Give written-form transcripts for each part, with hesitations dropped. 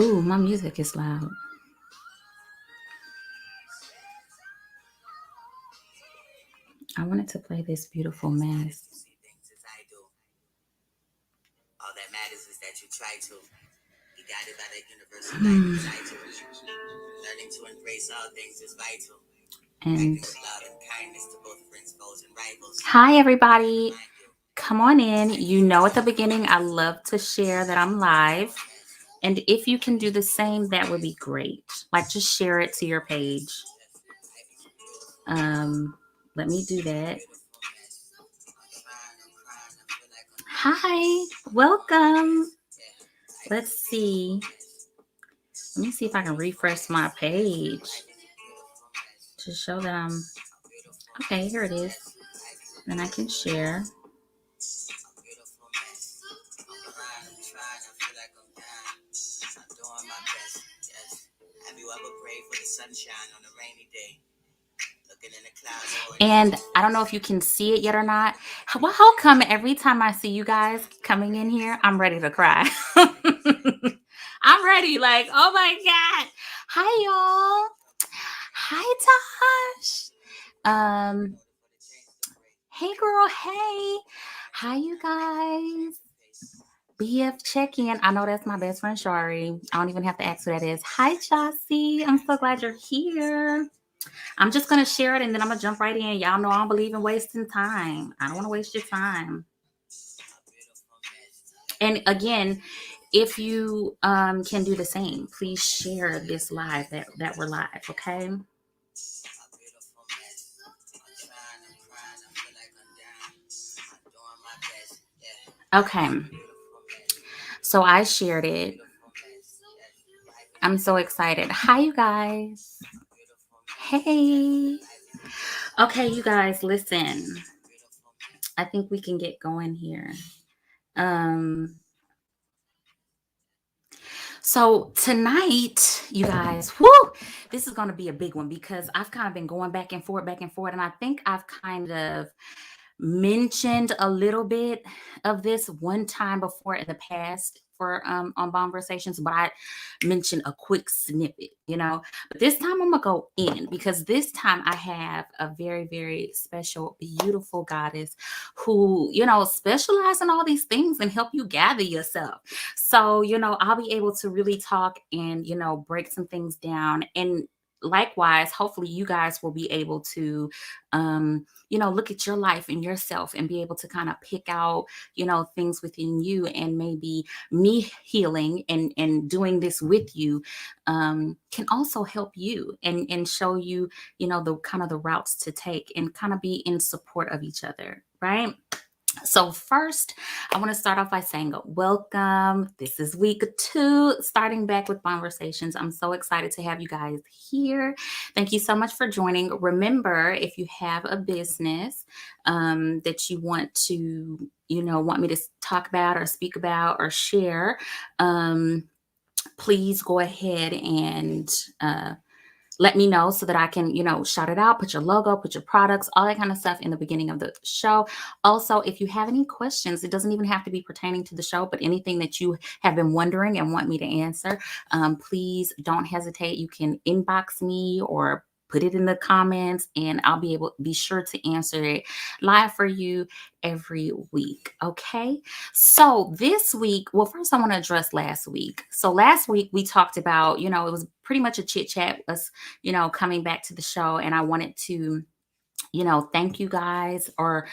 Ooh, my music is loud. I wanted to play this beautiful mess. All that matters is that you try to. Be guided by that universal light Hmm. inside you. Learning to embrace all things is vital. And Acting with love and kindness to both friends, foes, and rivals. hi, I everybody. remind you, Come on in. life You is know, at just the a game. beginning, I love to share that I'm live. And if you can do the same, that would be great. Like, just share it to your page. Life is a beautiful mess. Um, Let me do A that. beautiful mess. I'm trying, I'm crying, I feel like I'm drowning. Hi, I know I'm a welcome. mess. Yeah, life is Let's a beautiful see. mess. Let me see A if I can beautiful refresh mess. my page Life is a beautiful mess. to show that I'm A beautiful okay. mess. Here it is. Yes, life is a Then I can beautiful share. mess. A beautiful mess. I'm crying, I'm trying, I feel like I'm dying. I'm doing my best. Yes. Have you ever prayed for the sunshine on a rainy day? Looking in the clouds for an And angel I don't know face. if you can see it yet or Hoping not. for the best, but Well, it how never come came. every time I see you guys Sometimes you gotta coming in let it here, go. I'm ready to Life cry? is a beautiful mess. I'm ready. Like, oh my God. Hi, y'all. Hi, Tosh. Um, In order for the change to break, hey, girl. sometimes Hey. you gotta let it Hi, go. you Change guys. the pace. BF check in. I know that's my best friend, Shari. I don't even have to ask who that is. Hi, Chauncey. I'm so glad you're here. I'm just going to share it and then I'm going to jump right in. Y'all know I don't believe in wasting time. I don't want to waste your time. A beautiful mess. And again, if you can do the same, please share this live that we're live, okay? A beautiful mess. I'm trying, I'm crying, I feel like I'm dying. I'm doing my best. Yeah, life Okay. is a beautiful mess. So I shared A it. beautiful mess. Yes, life is a I'm so beautiful excited. mess. Hi, you guys. A beautiful mess. Yes, Hey. life is a beautiful Okay, mess. you guys, listen. A beautiful mess. I think we can get going here. Um, So tonight, you guys, whoo, this is going to be a big one because I've kind of been going back and forth, and I think I've kind of mentioned a little bit of this one time before in the past for on Conversations, but I mentioned a quick snippet, you know. But this time I'm gonna go in because this time I have a very, very special, beautiful goddess who, you know, specialize in all these things and help you gather yourself. So, you know, I'll be able to really talk and, you know, break some things down. And likewise, hopefully you guys will be able to you know, look at your life and yourself and be able to kind of pick out, you know, things within you, and maybe me healing and doing this with you can also help you and show you, you know, the kind of the routes to take and kind of be in support of each other, right? So, first, I want to start off by saying welcome. This is week 2, starting back with Conversations. I'm so excited to have you guys here. Thank you so much for joining. Remember, if you have a business that you want to, you know, want me to talk about or speak about or share, um, please go ahead and let me know so that I can, you know, shout it out, put your logo, put your products, all that kind of stuff in the beginning of the show. Also, if you have any questions, it doesn't even have to be pertaining to the show, but anything that you have been wondering and want me to answer, please don't hesitate. You can inbox me or put it in the comments and I'll be sure to answer it live for you every week. Okay. So this week, well, first I want to address last week. So last week we talked about, you know, it was pretty much a chit chat, us, you know, coming back to the show. And I wanted to, you know, thank you guys or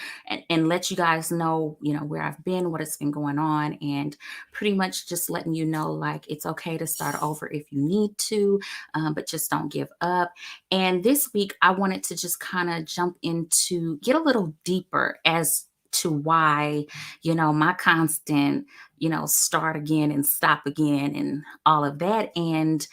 and let you guys know, you know, where I've been, what has been going on, and pretty much just letting you know, like, it's okay to start over if you need to, but just don't give up. And this week, I wanted to just kind of jump into get a little deeper as to why, you know, my constant, you know, start again and stop again and all of that. And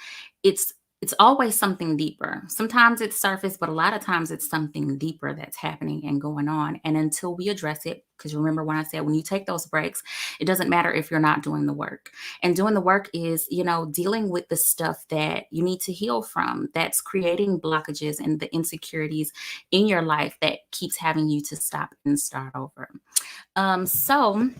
it's it's always something deeper. Sometimes it's surface, but a lot of times it's something deeper that's happening and going on. And until we address it, because remember when I said when you take those breaks, it doesn't matter if you're not doing the work. And doing the work is, you know, dealing with the stuff that you need to heal from, that's creating blockages and the insecurities in your life that keeps having you to stop and start over. So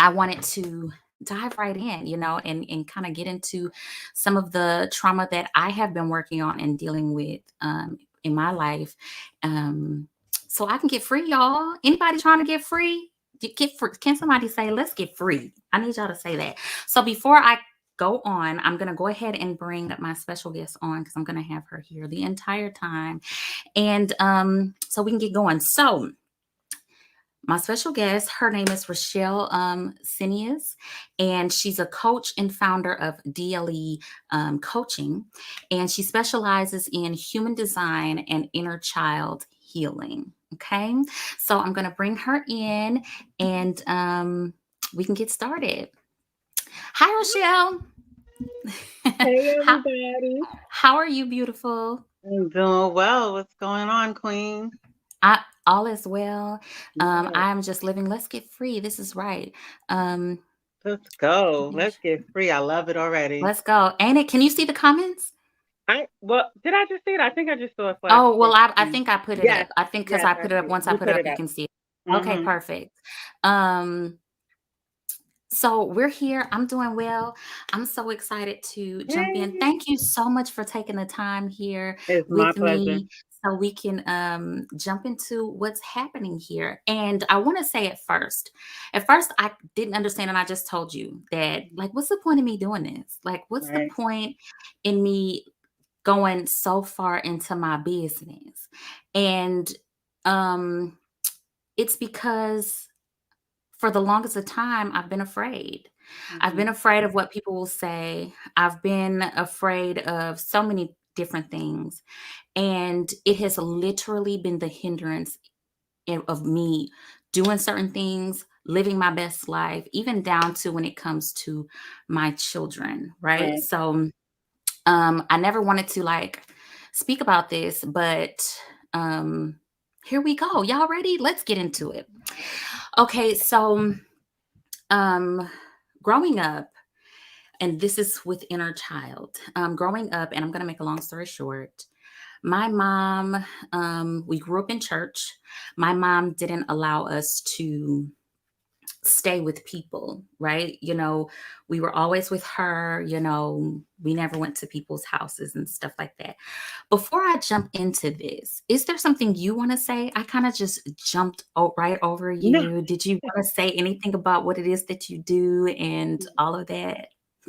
I wanted to dive right in, and kind of get into some of the trauma that I have been working on and dealing with in my life. Um, so I can get free, y'all. Anybody trying to get free? Get free. Can somebody say, let's get free? I need y'all to say that. So before I go on, I'm going to go ahead and bring my special guest on because I'm going to have her here the entire time. And so we can get going. So my special guest, her name is Rachele Cine, and she's a coach and founder of DLE Coaching, and she specializes in human design and inner child healing. Okay, so I'm going to bring her in, and we can get started. Hi, Rachele. Hey how everybody. how are you, beautiful? I'm doing well. What's going on, Queen? All is well. Yes. I'm just living. Let's get free. This is right. Um, Let's go. Let's get free. I love it already. Let's go. Ain't it? Can you see the comments? Did I just see it? I think I just saw a flash Oh, across well, I the screen. think I put it Yes, up. I think because yes, I I put it up. see it. Once I You put it put up, it you up. can see it. Okay, Mm-hmm. perfect. Um, so we're here. I'm doing well. I'm so excited to jump in. Hey. Thank you so much for taking the time here It's my with pleasure. me so we can jump into what's happening here. And I want to say at first, I didn't understand. And I just told you that, like, what's the point of me doing this? Like, what's the Right. point in me going so far into my business? And um, it's because for the longest of time, I've been afraid. I've been Mm-hmm. afraid of what people will say. I've been afraid of so many different things. And it has literally been the hindrance of me doing certain things, living my best life, even down to when it comes to my children. Right. Right. So I never wanted to like speak about this, but um, here we go. Y'all ready? Let's get into it. Okay. So um, growing up, and this is with inner child, growing up, and I'm going to make a long story short. My mom, we grew up in church. My mom didn't allow us to stay with people, right? We were always with her. We never went to people's houses and stuff like that. Before I jump into this, is there something you want to say? I kind of just jumped right over No, you. Did you want to say anything about what it is that you do and all of that?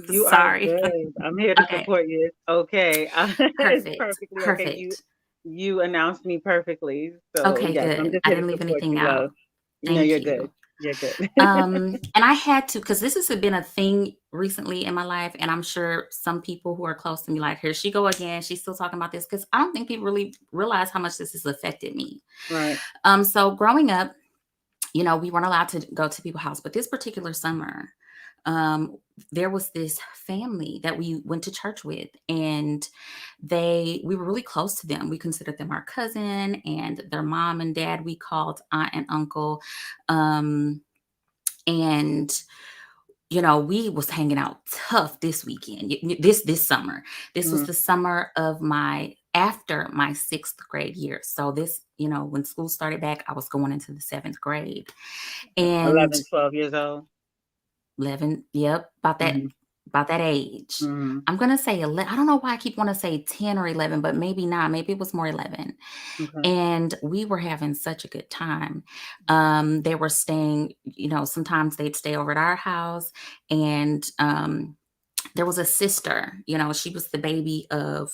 you are Sorry. good. I'm here to Okay. support you. It's okay. It's Perfect. perfectly okay. You Perfect. you announced me perfectly. So Okay, yes, I'm good. just I here to didn't leave support anything you, love. out. No, Thank you're good. you. You're good. And I had to, because this has been a thing recently in my life, and I'm sure some people who are close to me, like, here she go again. She's still talking about this because I don't think people really realize how much this has affected me. Right. So growing up, we weren't allowed to go to people's house, but this particular summer, um, there was this family that we went to church with, and we were really close to them. We considered them our cousin, and their mom and dad we called aunt and uncle. Um, and we was hanging out tough this weekend, this summer. This was Mhm. the summer of after my sixth grade year. So this, when school started back, I was going into the seventh grade. And 11, 12 years old. 11, yep, Mhm. about that age. Mhm. I'm gonna say 11. I don't know why I keep want to say 10 or 11, but maybe not. Maybe it was more 11. Okay. And we were having such a good time. They were staying, sometimes they'd stay over at our house. And there was a sister, she was the baby of,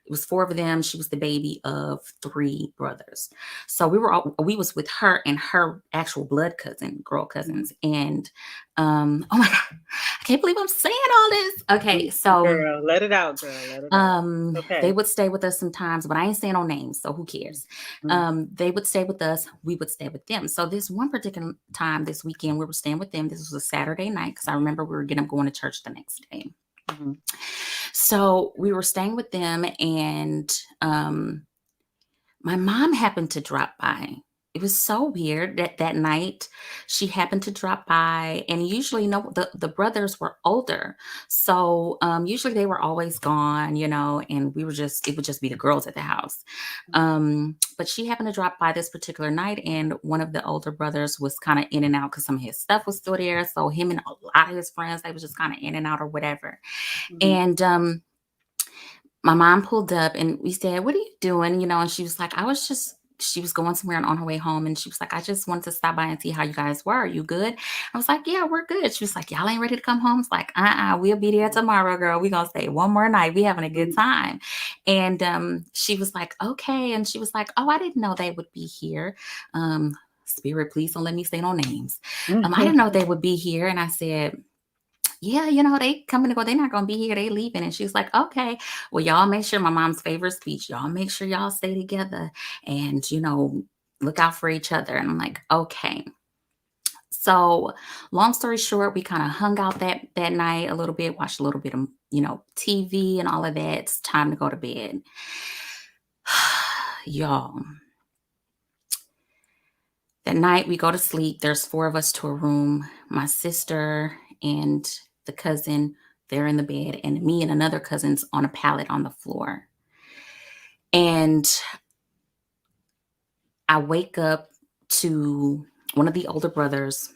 it was four of them. She was the baby of three brothers. So we was with her and her actual blood girl Mhm. cousins. And oh my God, I can't believe I'm saying all this. Okay. So Girl, let it out, girl. Let it out. they Okay. would stay with us sometimes, but I ain't saying no names, so who cares? Mhm. They would stay with us, we would stay with them. So this one particular time this weekend, we were staying with them. This was a Saturday night because I remember we were getting up going to church the next day. Mhm. So we were staying with them, and my mom happened to drop by. it was so weird that that night she happened to drop by, and usually, no, the brothers were older, so usually they were always gone, and we were just it would just be the girls at the house. But she happened to drop by this particular night, and one of the older brothers was kind of in and out because some of his stuff was still there. So him and a lot of his friends, they was just kind of in and out or whatever. Mhm. And my mom pulled up and we said, "What are you doing?" And she was like, she was going somewhere and on her way home. And she was like, "I just wanted to stop by and see how you guys were. Are you good?" I was like, "Yeah, we're good." She was like, "Y'all ain't ready to come home?" It's like, we'll be there tomorrow, girl. We gonna stay one more night. We having a good Mhm. time. And she was like, "Okay." And she was like, "Oh, I didn't know they would be here. Spirit, please don't let me say no names. I didn't know they would be here." And I said, "Yeah, they coming to go. They're not gonna be here. They leaving." And she's like, "Okay, well, y'all make sure," my mom's favorite speech, "y'all make sure y'all stay together and, look out for each other." And I'm like, "Okay." So long story short, we kind of hung out that night a little bit, watched a little bit of, TV and all of that. It's time to go to bed. Y'all, that night we go to sleep. There's four of us to a room. My sister and the cousin, they're in the bed, and me and another cousin's on a pallet on the floor. And I wake up to one of the older brothers,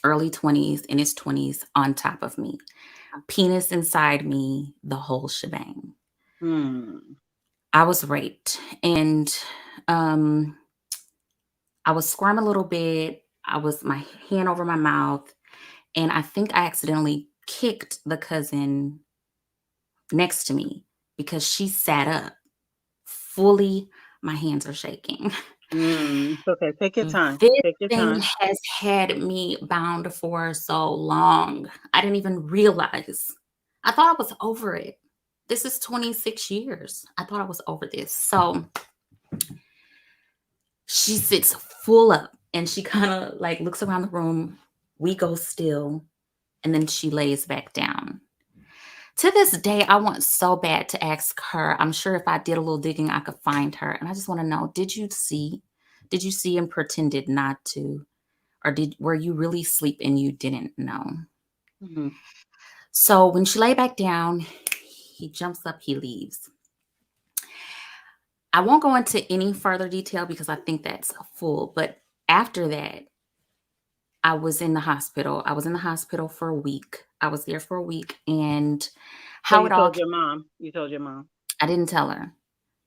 early 20s, in his 20s, on top of me. Penis inside me, the whole shebang. Hmm. I was raped. And um, I was squirming a little bit. I was my hand over my mouth. And I think I accidentally kicked the cousin next to me because she sat up fully. My hands are shaking. It's okay. Take your time. This Take your thing time. has had me bound for so long. I didn't even realize. I thought I was over it. This is 26 years. I thought I was over this. So she sits full up and she kind of like looks around the room. We go still, and then she lays back down. To this day, I want so bad to ask her. I'm sure if I did a little digging, I could find her. And I just want to know, did you see? Did you see and pretended not to? Or were you really asleep and you didn't know? Mhm. So when she lay back down, he jumps up, he leaves. I won't go into any further detail because I think that's full. But after that, I was in the hospital. I was in the hospital for a week. I was there for a week. And So how you it all, told your mom. You told your mom. I didn't tell her.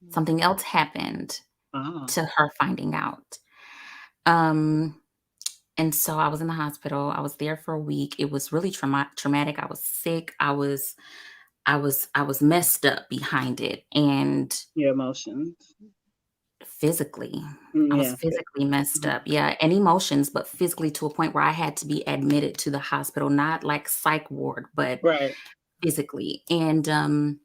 Mm. Something else happened Oh. to her finding out. Um, and so I was in the hospital. I was there for a week. It was really traumatic. I was sick. I was messed up behind it, and Your emotions. physically. I was Yeah. physically messed Mhm. up. Yeah, and emotions, but physically to a point where I had to be admitted to the hospital, not like psych ward, but Right. physically. And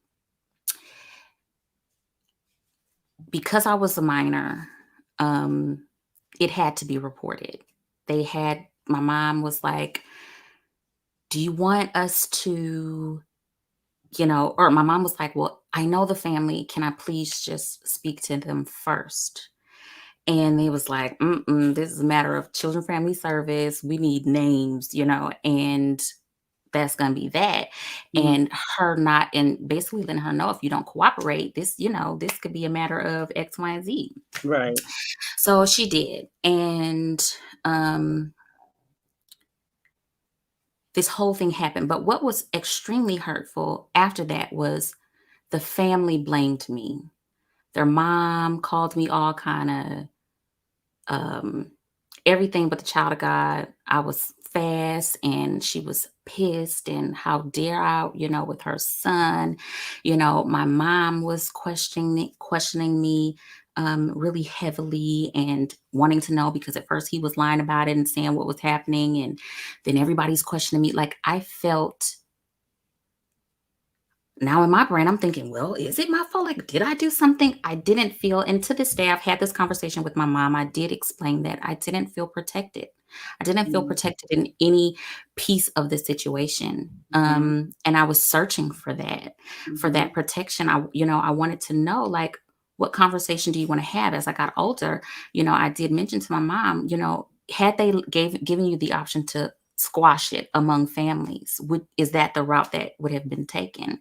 because I was a minor, um, it had to be reported. My mom was like, "Do you want us to," or my mom was like, "Well, I know the family. Can I please just speak to them first?" And they was like, "Mm-mm, this is a matter of children family service. We need names, and that's gonna be that." Mhm. And her not, and basically letting her know, if you don't cooperate, this could be a matter of X, Y, and Z. Right. So she did. And um this whole thing happened. But what was extremely hurtful after that was the family blamed me. Their mom called me all kind of um, everything but the child of God. I was fast and she was pissed, and how dare I, with her son. My mom was questioning me really heavily and wanting to know, because at first he was lying about it and saying what was happening, and then everybody's questioning me. Like, I felt, now in my brain, I'm thinking, well, is it my fault? Like, did I do something? I didn't feel, and to this day, I've had this conversation with my mom. I did explain that I didn't feel protected. I didn't feel Mhm. protected in any piece of the situation. Mhm. And I was searching for that Mhm. protection. I wanted to know, like, what conversation do you want to have? As I got older, I did mention to my mom, had they given you the option to squash it among families, is that the route that would have been taken?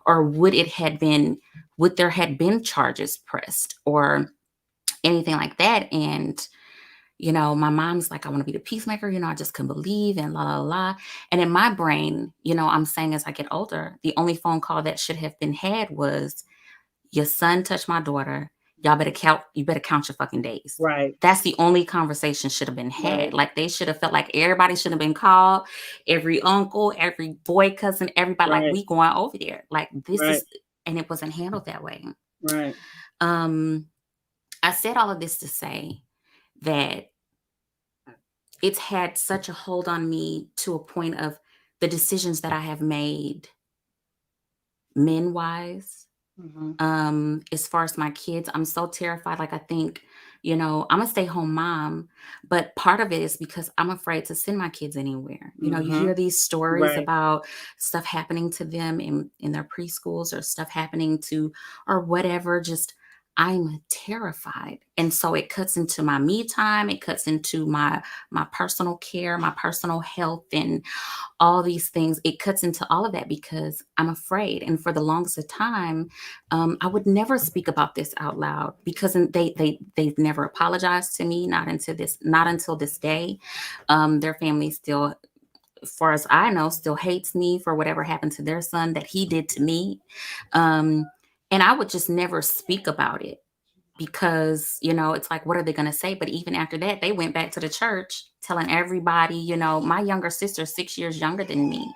Or would there had been charges pressed or anything like that? And my mom's like, I want to be the peacemaker, I just couldn't believe, and la la la. And in my brain, I'm saying, as I get older, the only phone call that should have been had was, your son touched my daughter. You better count your fucking days. Right. That's the only conversation should have been had. Right. Like, they should have felt like everybody should have been called, every uncle, every boy, cousin, everybody, like, Right. we going over there. Like, this Right. is, and it wasn't handled that way. Right. I said all of this to say that it's had such a hold on me to a point of the decisions that I have made men wise. As far as my kids, I'm so terrified. Like, I think, I'm a stay-home mom, but part of it is because I'm afraid to send my kids anywhere. You hear these stories Right. about stuff happening to them in their preschools, or stuff happening to, or whatever. Just, I'm terrified. And so it cuts into my me time. It cuts into my personal care, my personal health, and all these things. It cuts into all of that because I'm afraid. And for the longest of time, I would never speak about this out loud, because they've never apologized to me, not until this day. Their family still, as far as I know, still hates me for whatever happened to their son that he did to me. And I would just never speak about it, because it's like, what are they going to say? But even after that, they went back to the church telling everybody. My younger sister, 6 years younger than me,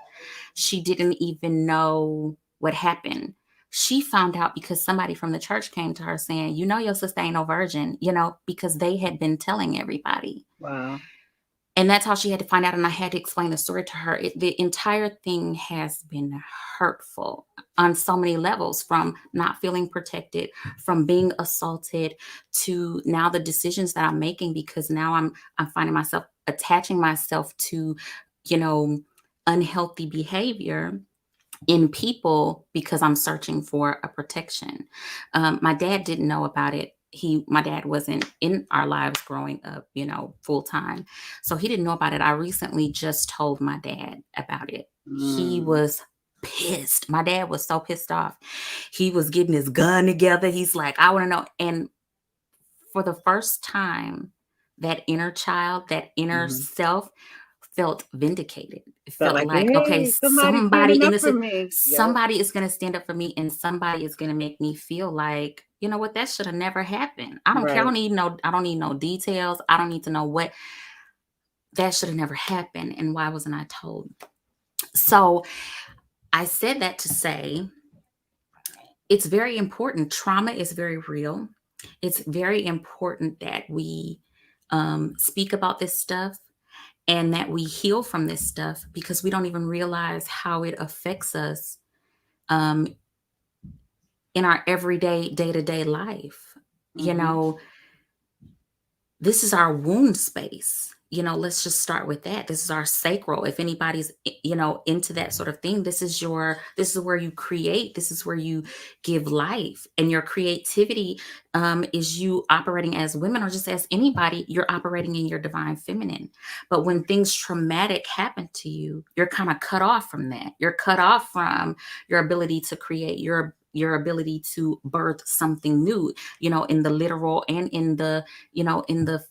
she didn't even know what happened. She found out because somebody from the church came to her saying, your sister ain't no virgin, because they had been telling everybody. Wow. And that's how she had to find out. And I had to explain the story to her. The entire thing has been hurtful on so many levels, from not feeling protected, from being assaulted, to now the decisions that I'm making, because now I'm finding myself attaching myself to, unhealthy behavior in people, because I'm searching for a protection. My dad didn't know about it. My dad wasn't in our lives growing up, full time. So he didn't know about it. I recently just told my dad about it. He was pissed. My dad was so pissed off. He was getting his gun together. He's like, I want to know. And for the first time, that inner child, that inner self felt vindicated. It Felt felt like, like, okay, hey, somebody's standing up for me. Yep. somebody is going to stand up for me, and somebody is going to make me feel like, you know what, that should have never happened. I don't care. I Right. don't need no details. I don't need to know what. That should have never happened. And why wasn't I told? So I said that to say, it's very important. Trauma is very real. It's very important that we speak about this stuff, and that we heal from this stuff, because we don't even realize how it affects us um, in our everyday, day-to-day life. This is our wound space. Let's just start with that. This is our sacral. If anybody's, into that sort of thing, this is where you create. This is where you give life. And your creativity is you operating as women, or just as anybody, you're operating in your divine feminine. But when things traumatic happen to you, you're kind of cut off from that. You're cut off from your ability to create, your ability to birth something new, in the literal and in the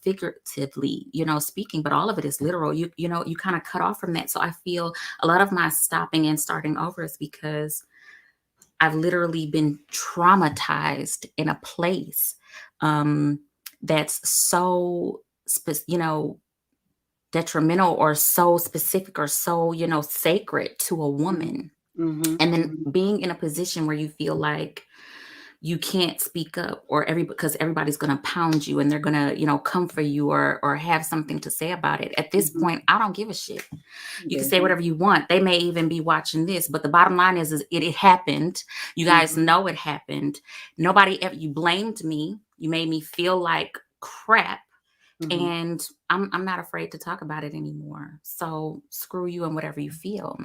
figuratively, speaking, but all of it is literal. You kind of cut off from that. So I feel a lot of my stopping and starting over is because I've literally been traumatized in a place that's so, detrimental, or so specific, or so, sacred to a woman. And then being in a position where you feel like you can't speak up, or because everybody's going to pound you, and they're going to, come for you, or have something to say about it. At this point, I don't give a shit. You can say whatever you want. They may even be watching this, but the bottom line is it happened. You guys know it happened. Nobody ever, you blamed me. You made me feel like crap. And I'm not afraid to talk about it anymore. So screw you and whatever you feel.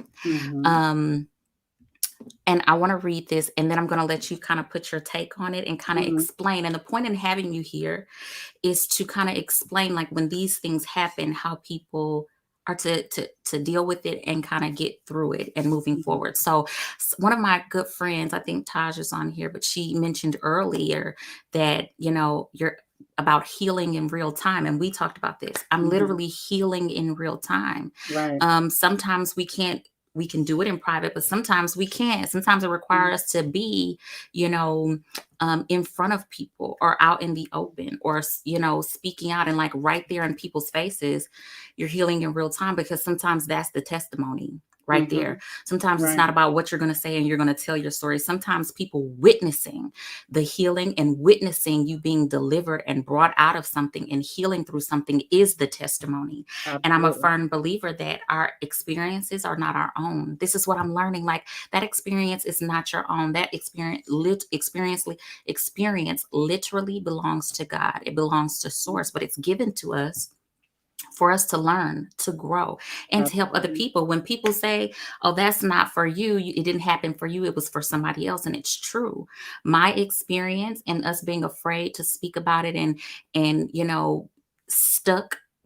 and I want to read this, and then I'm going to let you kind of put your take on it and kind of explain. And the point in having you here is to kind of explain, like, when these things happen, how people are to deal with it and kind of get through it and moving forward. So one of my good friends, I think Taj is on here, but she mentioned earlier that, you're about healing in real time, and we talked about this. I'm literally healing in real time. Right. Sometimes we can do it in private, but sometimes we can't. Sometimes it requires us to be, in front of people or out in the open, or, speaking out and, like, right there in people's faces. You're healing in real time, because sometimes that's the testimony right there. Sometimes it's not about what you're going to say and you're going to tell your story. Sometimes people witnessing the healing and witnessing you being delivered and brought out of something and healing through something is the testimony. Absolutely. And I'm a firm believer that our experiences are not our own. This is what I'm learning. Like, that experience is not your own. That experience literally belongs to God. It belongs to Source, but it's given to us for us to learn, to grow, and to help other people. When people say, oh, that's not for you, it didn't happen for you, it was for somebody else. And it's true. My experience and us being afraid to speak about it, and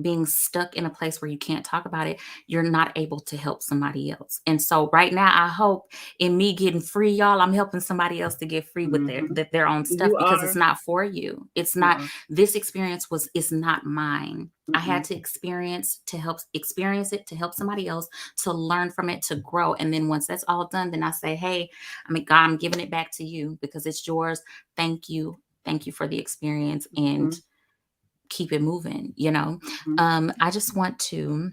being stuck in a place where you can't talk about it, you're not able to help somebody else. And so right now, I hope in me getting free, y'all, I'm helping somebody else to get free with their own stuff, because it's not for you. It's not. This experience is not mine. I had to experience it to help somebody else, to learn from it, to grow. And then once that's all done, then I say, hey, God, I'm giving it back to you because it's yours. Thank you. Thank you for the experience, and keep it moving. I just want to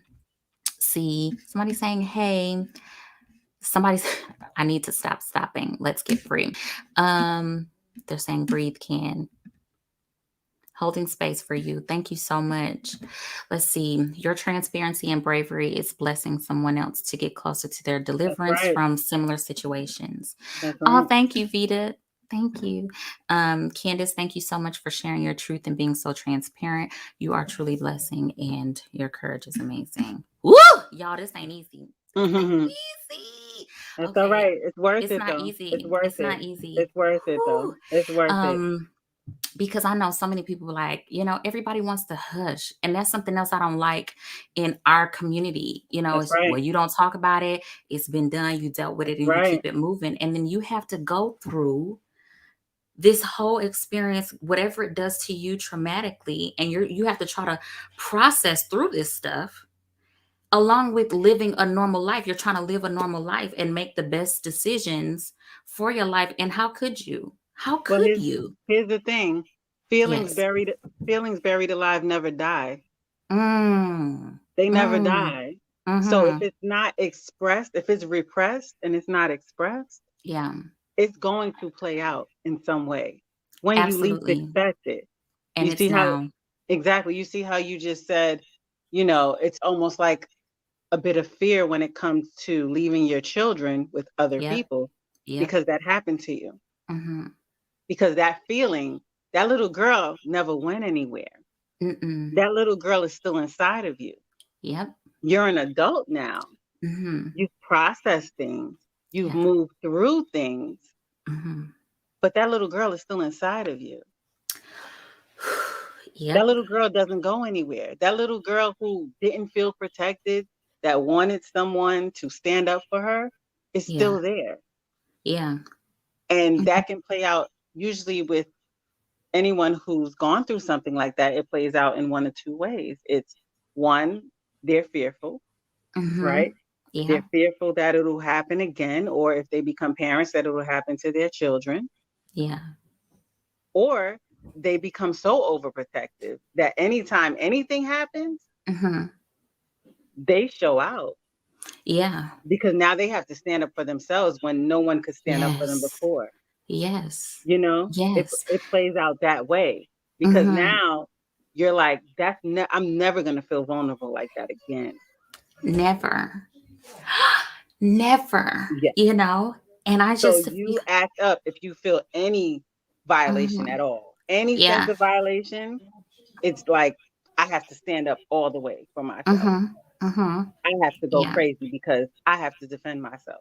see somebody saying, hey, I need to stop stopping. Let's get free. They're saying breathe can. Holding space for you. Thank you so much. Let's see. Your transparency and bravery is blessing someone else to get closer to their deliverance from similar situations. Oh, thank you, Vita. Thank you. Candace, thank you so much for sharing your truth and being so transparent. You are truly blessing, and your courage is amazing. Woo! Y'all, this ain't easy. Easy. That's all right. It's worth it, though. Easy. It's worth It's it. not easy. It's worth it, though. It's worth it. Because I know so many people, like, everybody wants to hush. And that's something else I don't like in our community. Well, you don't talk about it. It's been done. You dealt with it, and you keep it moving. And then you have to go through this whole experience, whatever it does to you traumatically. And you have to try to process through this stuff, along with living a normal life. You're trying to live a normal life and make the best decisions for your life. And how could you? How could you? Here's the thing. Feelings buried alive never die. They never die. So if it's not expressed, if it's repressed and it's not expressed, it's going to play out in some way when you least expect it. And you see how you see how you just said, it's almost like a bit of fear when it comes to leaving your children with other people, because that happened to you. Because that feeling, that little girl never went anywhere. That little girl is still inside of you. You're an adult now. You've processed things. You've moved through things. But that little girl is still inside of you. That little girl doesn't go anywhere. That little girl who didn't feel protected, that wanted someone to stand up for her, is still there. And that can play out usually with anyone who's gone through something like that. It plays out in one of two ways. It's one, they're fearful, right? They're fearful that it'll happen again, or if they become parents, that it'll happen to their children. Or they become so overprotective that anytime anything happens, they show out. Because now they have to stand up for themselves when no one could stand up for them before. It plays out that way. Because now you're like, I'm never going to feel vulnerable like that again. Never. Never. And I just... So you act up if you feel any violation at all. Any sense of violation, it's like, I have to stand up all the way for myself. I have to go crazy because I have to defend myself.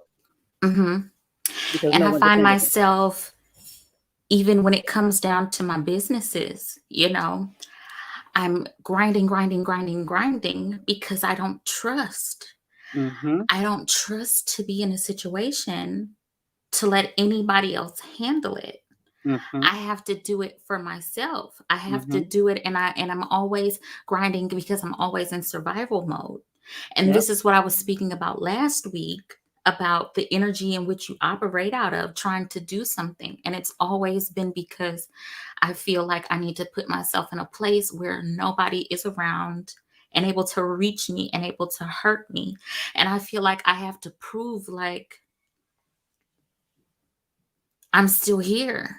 because And no I one find depends on myself, even when it comes down to my businesses, I'm grinding, grinding, grinding, grinding because I don't trust. you. Mm-hmm. I don't trust to be in a situation to let anybody else handle it. Mm-hmm. I have to do it for myself. I have to Mm-hmm. do it, and I'm always grinding because I'm always in survival mode. And Yep. this is what I was speaking about last week, about the energy in which you operate out of trying to do something. And it's always been because I feel like I need to put myself in a place where nobody is around and able to reach me and able to hurt me. And I feel like I have to prove like I'm still here.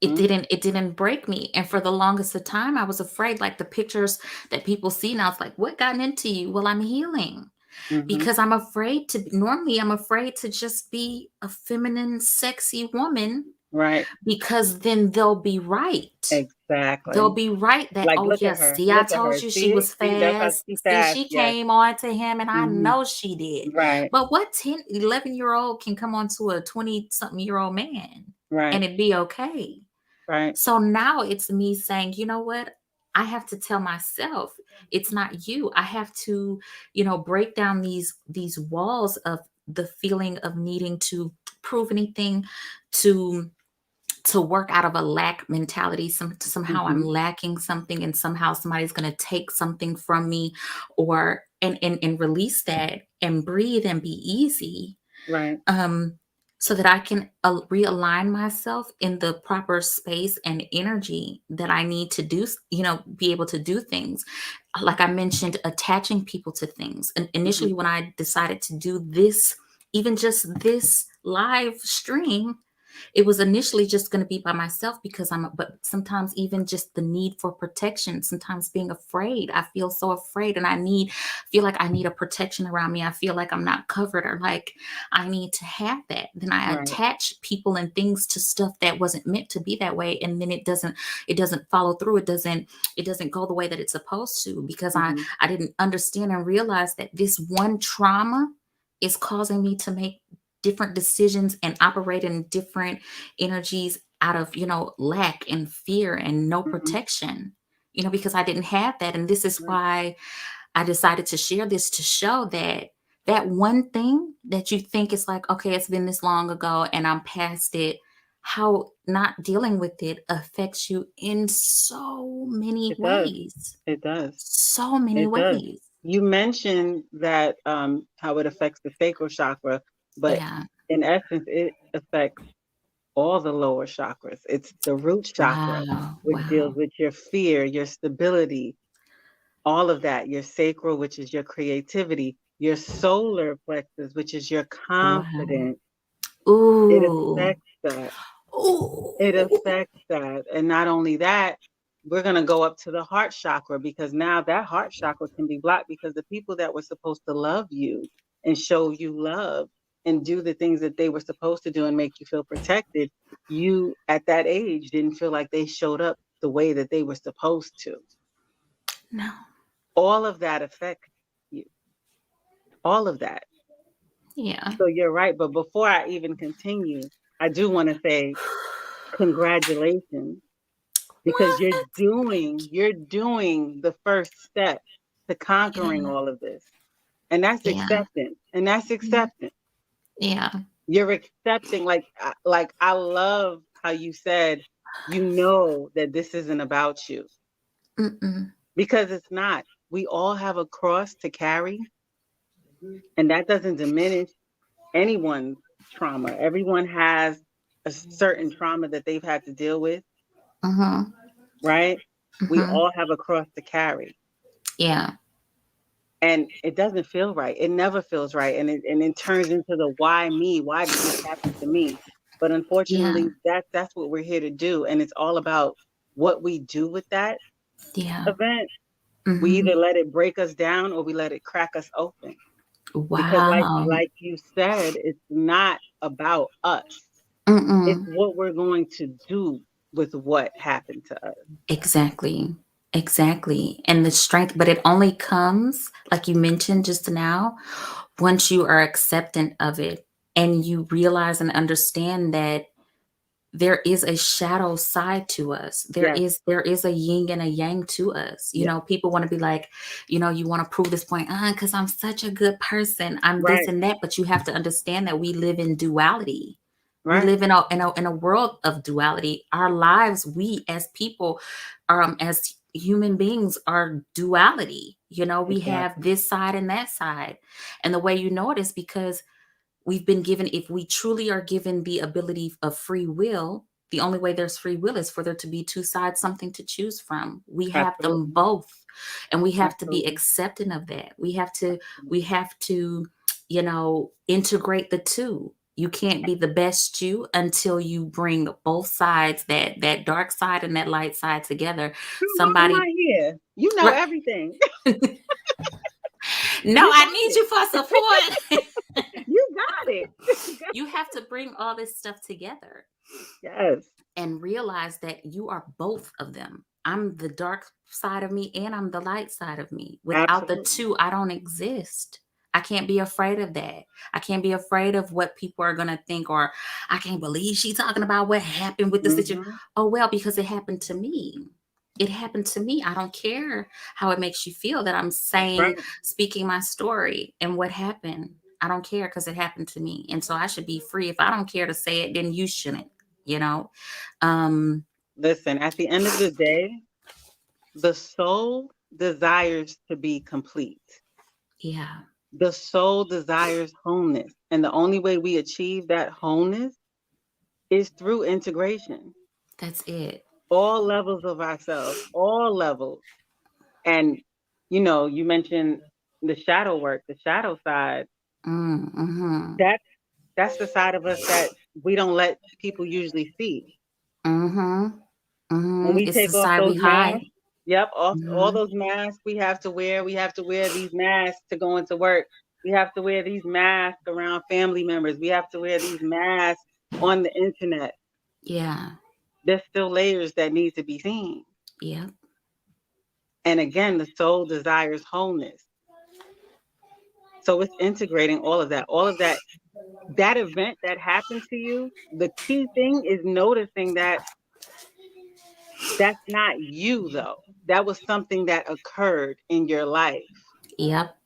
It Mm-hmm. didn't it didn't break me. And for the longest of time I was afraid, like the pictures that people see now, it's like, what gotten into you? Well, I'm healing. Mm-hmm. Because I'm afraid to, normally I'm afraid to just be a feminine, sexy woman, Right. because then they'll be right. They'll Exactly. be right that, Like, oh look at yes, her. see, I Look at her. told you she See? was See, that's how fast. she See, fast. she Yes. came on to him, and I Mm-hmm. know she did. Right. But what 10, 11-year-old can come on to a 20 something year old man and Right. it be okay? Right. So now it's me saying, you know what? I have to tell myself it's not you. I have to, break down these walls of the feeling of needing to prove anything, to work out of a lack mentality. Somehow I'm Mm-hmm. lacking something, and somehow somebody's going to take something from me, or and release that and breathe and be easy, Right. um, so that I can realign myself in the proper space and energy that I need to do, be able to do things. Like I mentioned, attaching people to things. And Mm-hmm. initially, when I decided to do this, even just this live stream, it was initially just going to be by myself because but sometimes even just the need for protection, sometimes being afraid. I feel so afraid, and feel like I need a protection around me. I feel like I'm not covered, or like I need to have that. Then I Right. attach people and things to stuff that wasn't meant to be that way. And then it doesn't follow through. It doesn't go the way that it's supposed to, because I, Mm-hmm. I didn't understand and realize that this one trauma is causing me to make different decisions and operate in different energies out of, lack and fear and no Mm-hmm. protection, because I didn't have that. And this is Right. why I decided to share this, to show that that one thing that you think is like, okay, it's been this long ago and I'm past it, how not dealing with it affects you in so many It does. ways. It does. So many It does. ways. You mentioned that how it affects the sacral chakra, but Yeah. in essence, it affects all the lower chakras. It's the root chakra, Wow. which deals Wow. with your fear, your stability, all of that. Your sacral, which is your creativity, your solar plexus, which is your Wow. confidence. It Ooh. affects that. It Ooh. affects that. And not only that, we're going to go up to the heart chakra, because now that heart chakra can be blocked because the people that were supposed to love you and show you love and do the things that they were supposed to do and make you feel protected, you at that age didn't feel like they showed up the way that they were supposed to. No. All of that affects you. All of that. Yeah. So you're right. But before I even continue, I do want to say congratulations, because Well, thank you're doing the first step to you. conquering all of this. And that's Yeah. acceptance. And that's Yeah. acceptance. Yeah. You're accepting, like I love how you said, you know that this isn't about you, Mm-mm. because it's not. We all have a cross to carry, and that doesn't diminish anyone's trauma. Everyone has a certain trauma that they've had to deal with, Uh-huh. right? We Uh-huh. all have a cross to carry. Yeah. And it doesn't feel right. It never feels right. And it turns into the why me? Why did this happen to me? But Yeah. unfortunately, that's what we're here to do. And it's all about what we do with that Yeah. event. We Mm-hmm. either let it break us down or we let it crack us open. Because Wow. like you said, it's not about us. It's Mm-mm. what we're going to do with what happened to us. Exactly. Exactly. And the strength, but it only comes, like you mentioned just now, once you are acceptant of it. and you realize and understand that there is a shadow side to us. Yes. There is a yin and a yang to us. You Yeah. know, people want to be like, you know, you want to prove this point, because I'm such a good person. I'm this Right. and that. But you have to understand that we live in duality. We Right. live in a world of duality. Our lives, we as people, as human beings, are duality. You know, we have Exactly. this side and that side. And the way you know it is because we've been given, if we truly are given the ability of free will, the only way there's free will is for there to be two sides, something to choose from. We have them Absolutely. both, and we have to be Absolutely. accepting of that. We have to you know, integrate the two. You can't be the best you until you bring both sides, that dark side and that light side together. Girl, why am Somebody I here? You know right. everything. No, You I got need it. you for support. You got it. You have to bring all this stuff together Yes. and realize that you are both of them. I'm the dark side of me and I'm the light side of me. Without the Absolutely. two, I don't exist. I can't be afraid of that. I can't be afraid of what people are going to think, or I can't believe she's talking about what happened with the situation. Mm-hmm. Oh, well, because it happened to me. It happened to me. I don't care how it makes you feel that I'm saying, Right. speaking my story and what happened. I don't care because it happened to me. And so I should be free. If I don't care to say it, then you shouldn't, you know? Um, Listen, at the end of the day, the soul desires to be complete. yeah, The soul desires wholeness. And the only way we achieve that wholeness is through integration. that's it. All levels of ourselves, all levels. And, you mentioned the shadow work, the shadow side. Mm-hmm. That's that's the side of us that we don't let people usually see. Mm-hmm. When Mm-hmm. we It's the take off side we those hide. masks, yep, off all Mm-hmm. those masks we have to wear these masks to go into work. We have to wear these masks around family members. We have to wear these masks on the internet. Yeah. There's still layers that need to be seen. Yep. And again, the soul desires wholeness. So it's integrating all of that. All of that, that event that happened to you, the key thing is noticing that that's not you, though. That was something that occurred in your life, Yep.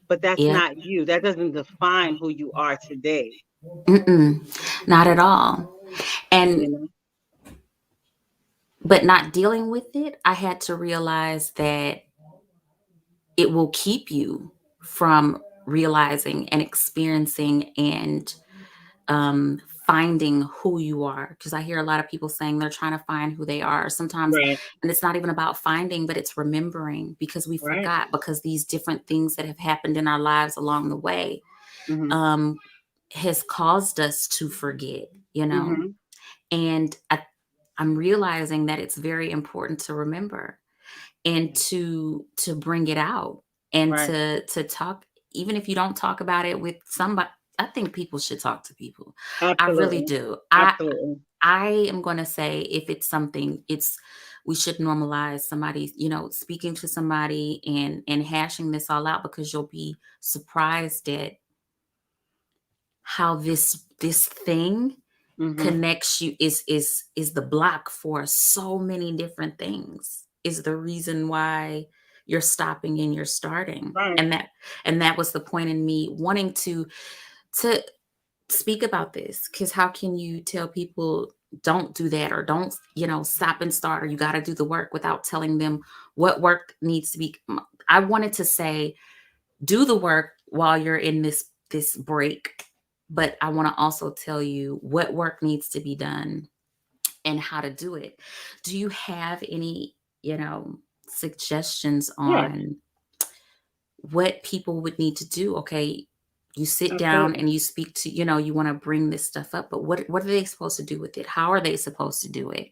but that's Yep. not you. That doesn't define who you are today, Mm-mm. Not at all. And you know? but not dealing with it, I had to realize that it will keep you from realizing and experiencing and um, finding who you are. Because I hear a lot of people saying they're trying to find who they are sometimes, Right, and it's not even about finding, but it's remembering, because we right. forgot, because these different things that have happened in our lives along the way Hmm. um, has caused us to forget, you know. Hmm. And I'm realizing that it's very important to remember and to bring it out and Right. to talk, even if you don't talk about it with somebody. I think people should talk to people. I really Absolutely. do. Absolutely. I am going to say, if it's something, it's, we should normalize somebody, you know, speaking to somebody and hashing this all out, because you'll be surprised at how this thing Hmm. connects you, is the block for so many different things, is the reason why you're stopping and you're starting. Right. And that was the point in me wanting to speak about this, because how can you tell people don't do that, or don't, you know, stop and start, or you got to do the work, without telling them what work needs to be. I wanted to say, do the work while you're in this break, but I want to also tell you what work needs to be done and how to do it. Do you have any, you know, suggestions Yes, on what people would need to do? Okay, you sit down absolutely. and you speak to, you know, you want to bring this stuff up, but what are they supposed to do with it? How are they supposed to do it?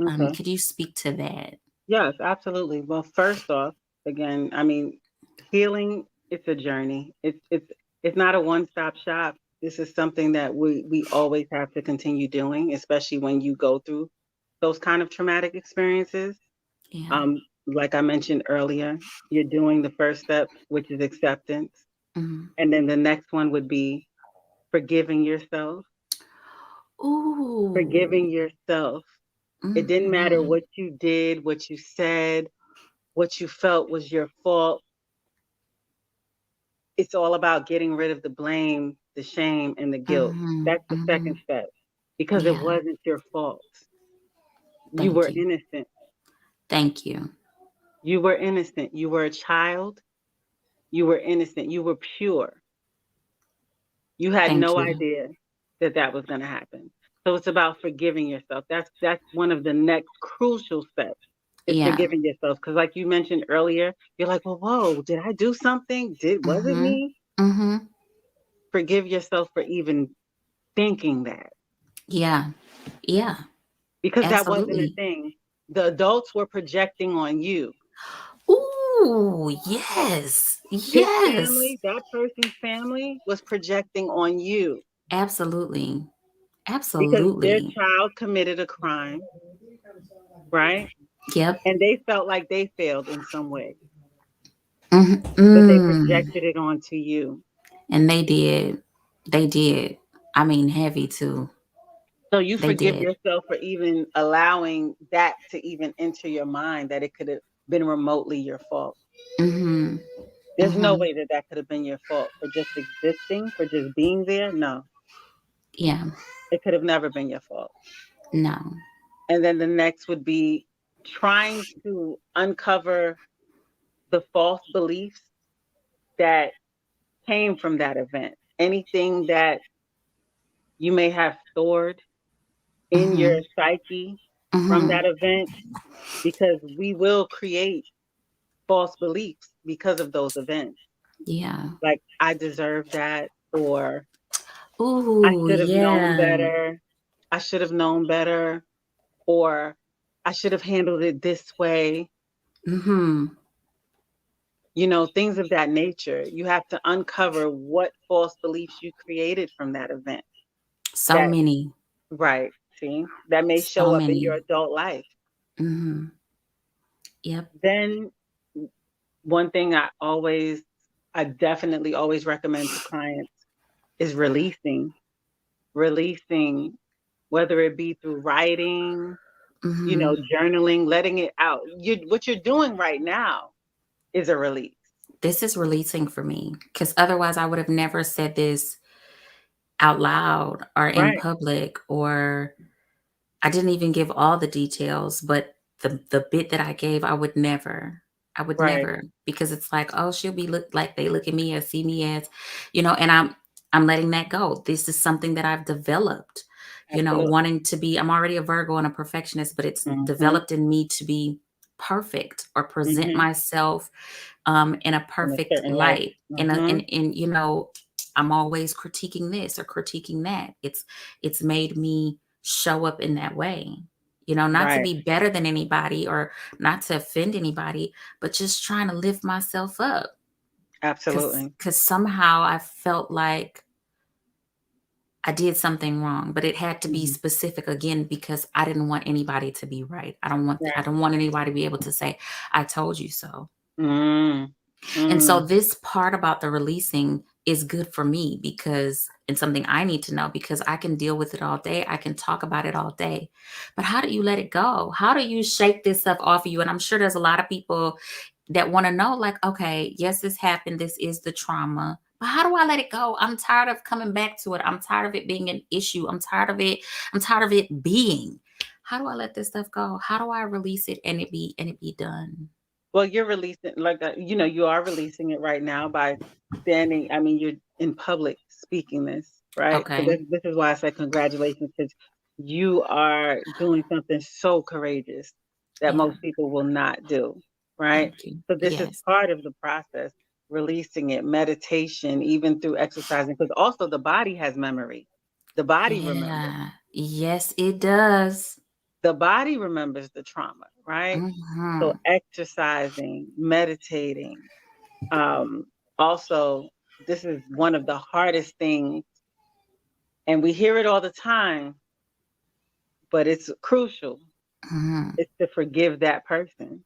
Okay. Could you speak to that? Yes, absolutely. Well, first off, again, I mean, healing, it's a journey. It's not a one-stop shop. This is something that we always have to continue doing, especially when you go through those kind of traumatic experiences. Yeah. Like I mentioned earlier, you're doing the first step, which is acceptance. Hmm. And then the next one would be forgiving yourself, Ooh. forgiving yourself. It didn't matter Mhm. what you did, what you said, what you felt was your fault. It's all about getting rid of the blame, the shame, and the guilt. Mhm. That's the second Mhm. step because it Yeah. wasn't your fault. You Thank were you. innocent. Thank you. You were innocent. You were a child. You were innocent. You were pure. You had Thank no you. idea that that was going to happen. So it's about forgiving yourself. That's one of the next crucial steps is Yeah. forgiving yourself. Because like you mentioned earlier, you're like, well, whoa, did I do something? Was it Mhm. me? Mhm. Forgive yourself for even thinking that Yeah. Yeah. because that wasn't a Absolutely. thing. The adults were projecting on you. Ooh, yes. His Yes. family, that person's family, was projecting on you Absolutely. because their Absolutely. child committed a crime, right? Yep. And they felt like they failed in some way. Mhm. So they Mm. projected it onto you. And they did. They did. I mean, heavy too. So you They forgive did. yourself for even allowing that to even enter your mind that it could have been remotely your fault. Mhm. There's no Mhm. way that that could have been your fault for just existing, for just being there. No, Yeah. it could have never been your fault. No. And then the next would be trying to uncover the false beliefs that came from that event. Anything that you may have stored in your Mhm. psyche from that Mhm. event, because we will create false beliefs because of those events. Yeah. Like, I deserve that, or I Ooh, should have known yeah. better. I should have known better, or I should have handled it this way. Mhm. Things of that nature. You have to uncover what false beliefs you created from that event. So That, many. right, see, that may So show up in your many. adult life. Mhm. Yep. Then, one thing I definitely always recommend to clients is releasing, whether it be through writing, Mhm. journaling, letting it out. What you're doing right now is a release. This is releasing for me because otherwise I would have never said this out loud or in Right, public, or I didn't even give all the details, but the bit that I gave, I would right. never, because it's like, oh, she'll be look like they look at me or see me as, and I'm letting that go. This is something that I've developed, Absolutely. wanting to be. I'm already a Virgo and a perfectionist, but it's Mhm, developed in me to be perfect or present mhm. myself in a In a perfect certain light. light. Mhm. I'm always critiquing this or critiquing that. It's made me show up in that way. Not to Right. be better than anybody or not to offend anybody, but just trying to lift myself up. Cause Absolutely. cause somehow I felt like I did something wrong, but it had to be Mhm. specific again because I didn't want anybody to be right. I Right. don't want anybody to be able to say, I told you so. Mm. And so Mm. this part about the releasing is good for me because it's something I need to know because I can deal with it all day. I can talk about it all day. But how do you let it go? How do you shake this stuff off of you? And I'm sure there's a lot of people that want to know, like, okay, yes, this happened. This is the trauma. But how do I let it go? I'm tired of coming back to it. I'm tired of it being an issue. I'm tired of it. I'm tired of it being. How do I let this stuff go? How do I release it and it be done? Well, you're releasing, like, you are releasing it right now by standing. I mean, you're in public speaking this, right? So Okay. this is why I said congratulations, because you are doing something so courageous that Yeah. most people will not do, right? Thank you. So this is Yes. part of the process, releasing it, meditation, even through exercising, because also the body has memory. The body remembers. Yeah. Yes, it does. The body remembers the trauma, right? So Mhm. exercising, meditating, um, also, this is one of the hardest things, and we hear it all the time, but it's crucial. Mhm. It's to forgive that person.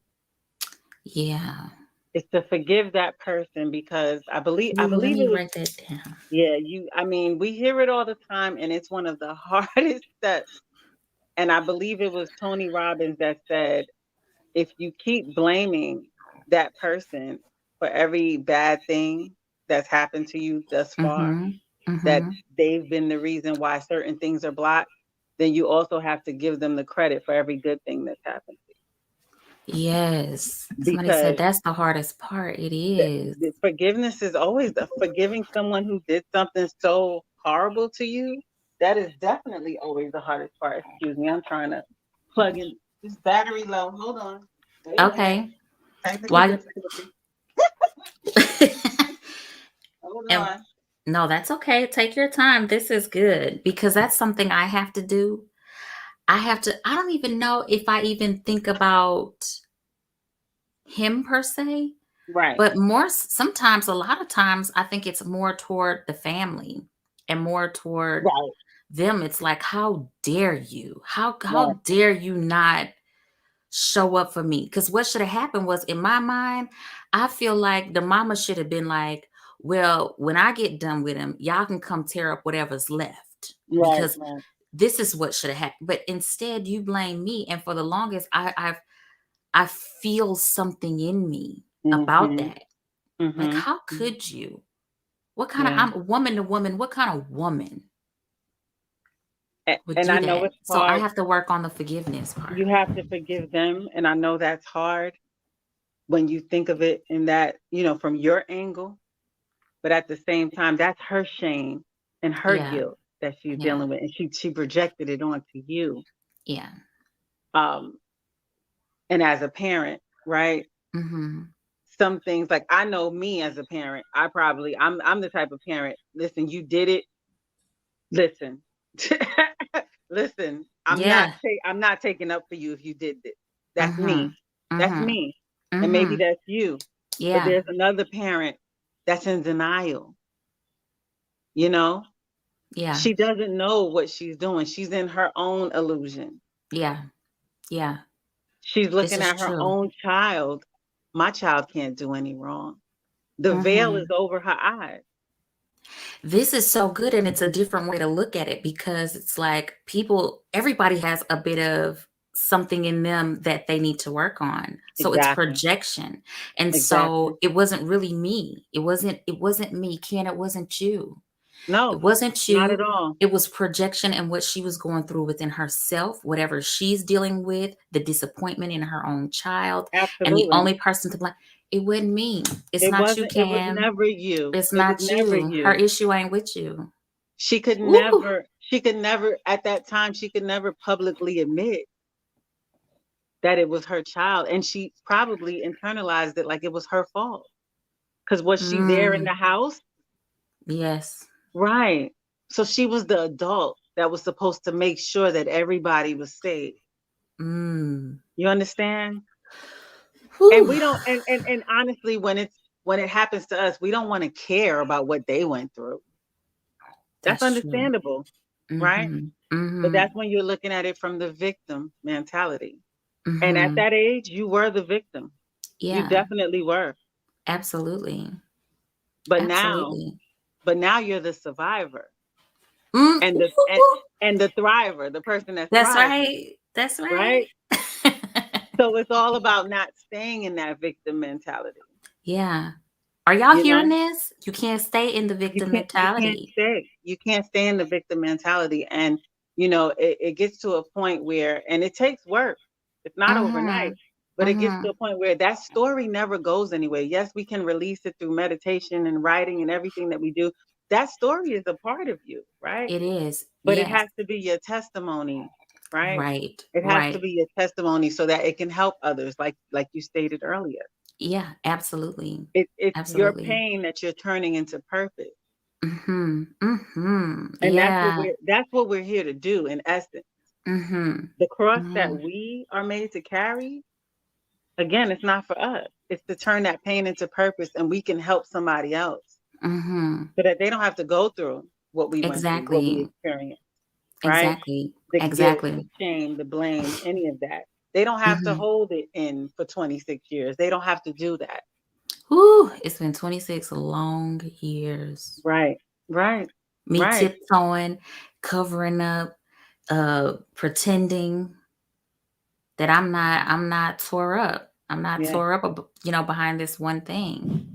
Yeah. It's to forgive that person because I Ooh, let believe me it was, write that down. yeah, I mean, we hear it all the time and it's one of the hardest steps. And I believe it was Tony Robbins that said, if you keep blaming that person for every bad thing that's happened to you thus far, Mm-hmm. that Mm-hmm. they've been the reason why certain things are blocked, then you also have to give them the credit for every good thing that's happened to Yes. you. Somebody said Because that's the hardest part. It is. the forgiveness is always the forgiving someone who did something so horrible to you. That is definitely always the hardest part. Excuse me, I'm trying to plug in this battery low. Hold on. Wait a minute. Okay. Technical Why? difficulty. Hold And on. no, that's okay. Take your time. This is good because that's something I have to do. I don't even know if I even think about him per se, Right. but sometimes, a lot of times, I think it's more toward the family and more toward Right. them. It's like, how dare you? How Right. dare you not show up for me? Because what should have happened was, in my mind, I feel like the mama should have been like, well, when I get done with him, y'all can come tear up whatever's left. Right. Because Right. this is what should have happened. But instead, you blame me. And for the longest, I feel something in me about Mm-hmm. that. Like, Mm-hmm. how could you? What kind of, Yeah. I'm woman to woman, what kind of woman would And do I know that? it's So I hard. have to work on the forgiveness part. You have to forgive them. And I know that's hard when you think of it in that, from your angle. But at the same time, that's her shame and her Yeah. guilt that she's Yeah. dealing with. And she projected it onto you. Yeah. Um, and as a parent, right? Mm-hmm. Some things like I know me as a parent, I'm the type of parent, listen, you did it, listen. Listen, Yeah. I'm not taking up for you if you did this. That's Mm-hmm. me. That's Mm-hmm. me. And maybe Mm-hmm. that's you. But Yeah. there's another parent that's in denial, you know? Yeah. She doesn't know what she's doing. She's in her own illusion. Yeah. Yeah. She's This looking is at her true. own child. My child can't do any wrong. The veil is Mm-hmm. over her eyes. This is so good. And it's a different way to look at it because it's like everybody has a bit of something in them that they need to work on. So it's Exactly. projection. And Exactly. so it wasn't really me. It wasn't me, Ken. It wasn't you. It No, wasn't not at you. all. It was projection and what she was going through within herself, whatever she's dealing with, the disappointment in her own child. And the Absolutely. only person to blame, it wasn't me. It's not you, It was Cam. never you. It's It was not never you. Her you. issue ain't with you. Woo! She could never, at that time, she could never publicly admit that it was her child. And she probably internalized it like it was her fault. Because was she there in Mm, the house? yes. Right. So she was the adult that was supposed to make sure that everybody was safe. Mm. You understand? And Whew. we don't and honestly when it happens to us, we don't want to care about what they went through. That's That's true. understandable, right? Mm-hmm. But Mm-hmm. that's when you're looking at it from the victim mentality. And at Mm-hmm. that age, you were the victim. You Yeah. definitely were. Absolutely. But now, Absolutely. you're the survivor Mm. and and the thriver, the person that's That's thriving, right. That's right. right? So it's all about not staying in that victim mentality. Yeah. Are y'all You hearing know, this? You can't stay in the victim mentality. you can't stay in the victim mentality, and it gets to a point where, and it takes work. It's not overnight, Mhm. but it gets to Mhm. a point where that story never goes anywhere. Yes, we can release it through meditation and writing and everything that we do. That story is a part of you, right? It is. But it Yes. has to be your testimony, right? Right. It has to Right. be your testimony so that it can help others, like you stated earlier. Yeah, absolutely. It's your Absolutely. pain that you're turning into purpose. Mhm. Mhm. And Yeah. that's what we're here to do in essence. Mhm. The cross that Mhm. we are made to carry, again, it's not for us. It's to turn that pain into purpose and we can help somebody else Mhm. so that they don't have to go through what we went through, what we Exactly. experienced, right? Exactly. The guilt, the Exactly. shame, the blame, any of that. They don't have to Mhm. hold it in for 26 years. They don't have to do that. Whew, it's been 26 long years. Right. Right. Me Right. tiptoeing, covering up, pretending that I'm not tore up. I'm not Yeah. tore up, behind this one thing.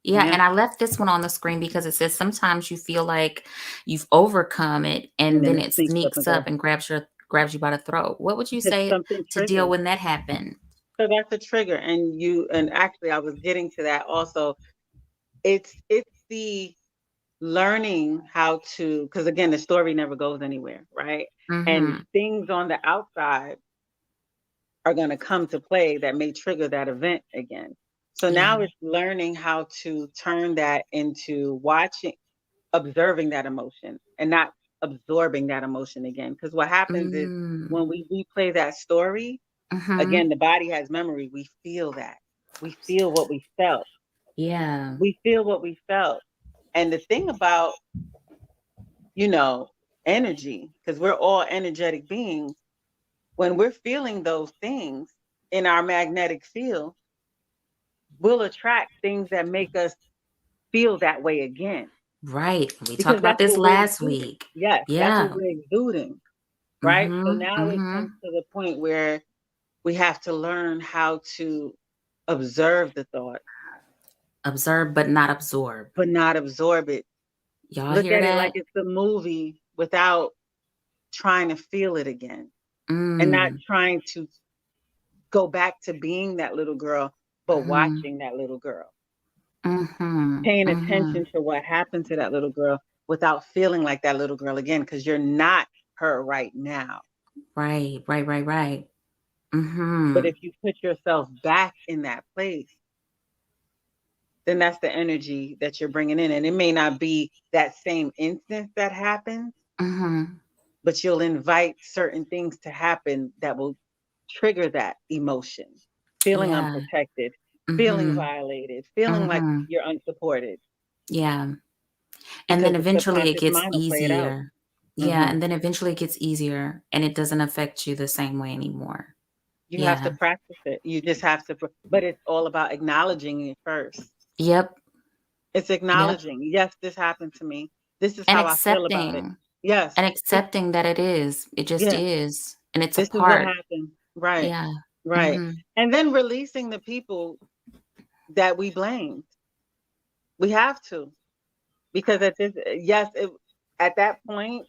Yeah, Yeah. and I left this one on the screen because it says sometimes you feel like you've overcome it And and then then it it sneaks up and sneaks goes up and grabs you by the throat. What would you because say something to deal triggers. when that happened? So that's a trigger. And actually I was getting to that also. It's the learning how to, because again, the story never goes anywhere, right? And Mhm. things on the outside are going to come to play that may trigger that event again. So Yeah. now it's learning how to turn that into watching, observing that emotion and not absorbing that emotion again. Because what happens is Mm. when we replay that story, Mhm. again, the body has memory. We feel that. We feel what we felt. Yeah. We feel what we felt. And the thing about, you know, energy, because we're all energetic beings, when we're feeling those things in our magnetic field, we'll attract things that make us feel that way again Right. We talked because about that's this what we're last exuding. week. Yes, that's what Yeah. we're exuding, right? So Mhm. now it comes Mhm. to the point where we have to learn how to observe the thought, Observe but not absorb. but not absorb it. Y'all Look hear at it like that? it's a movie without trying to feel it again and not Mm. trying to go back to being that little girl, but Mhm. watching that little girl, Mhm. paying Mhm. attention to what happened to that little girl without feeling like that little girl again, because you're not her right now. Right. Right. Right. Right. But Mhm. if you put yourself back in that place, then that's the energy that you're bringing in. And it may not be that same instance that happens, Mhm. but you'll invite certain things to happen that will trigger that emotion, feeling Yeah. unprotected, feeling Mhm. violated, feeling like Mhm. you're unsupported Yeah. And because then the eventually it subconscious gets mind will play it out. easier. Yeah, Hmm. and then eventually it gets easier and it doesn't affect you the same way anymore. You have to Yeah. practice it. You just have to, but it's all about acknowledging it first. Yep. It's Yep. acknowledging, yes, this happened to me. This is And how I feel about it. accepting Yes, and this, accepting that it is. It just yeah, is. And it's a this is what part. happened. Right, Yeah. right. Mhm. And then releasing the people that we blamed. We have to, because at this, yes, at that point,